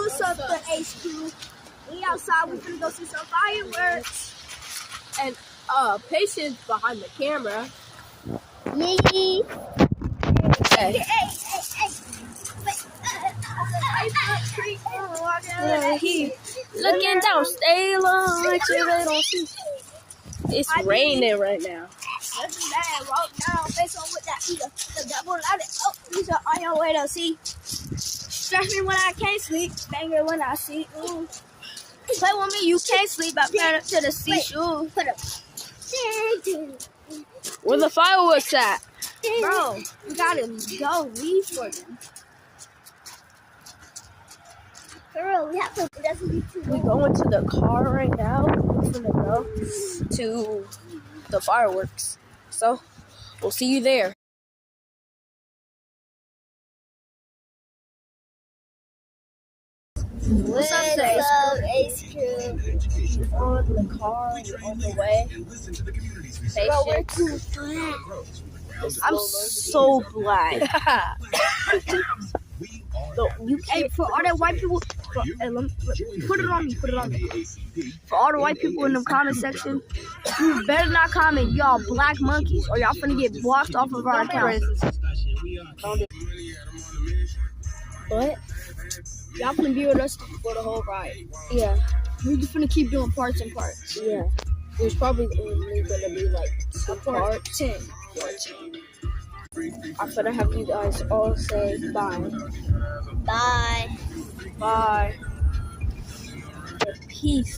what's up, the HQ? We outside. We finna go see some fireworks. And Patience behind the camera. Yee. Hey. He looking down, stay alone, like you don't see. It's raining right now. That's bad. Walk down, face on with that eater. The devil let it. Oh, these are on your way to see. Stress me when I can't sleep. Banger when I see. Ooh. Play with me, you can't sleep. I put up to the seashore. Put up. Where the fireworks at? Bro, we gotta go leave for them. Girl, we have to. We going to the car right now. We're gonna go to the fireworks. So we'll see you there. What's up, HQ? On the car, on the way. Bro, we're too black. I'm so black. Hey, for all that white people, put it on me. For all the white people in the comment section, you better not comment, y'all black monkeys, or y'all finna get blocked off of our account. What? Y'all finna be with us for the whole ride. Yeah. We just finna keep doing parts and parts. Yeah. There's probably only gonna be like 2 parts. 10. I'm gonna have you guys all say bye. Bye. Bye. Peace.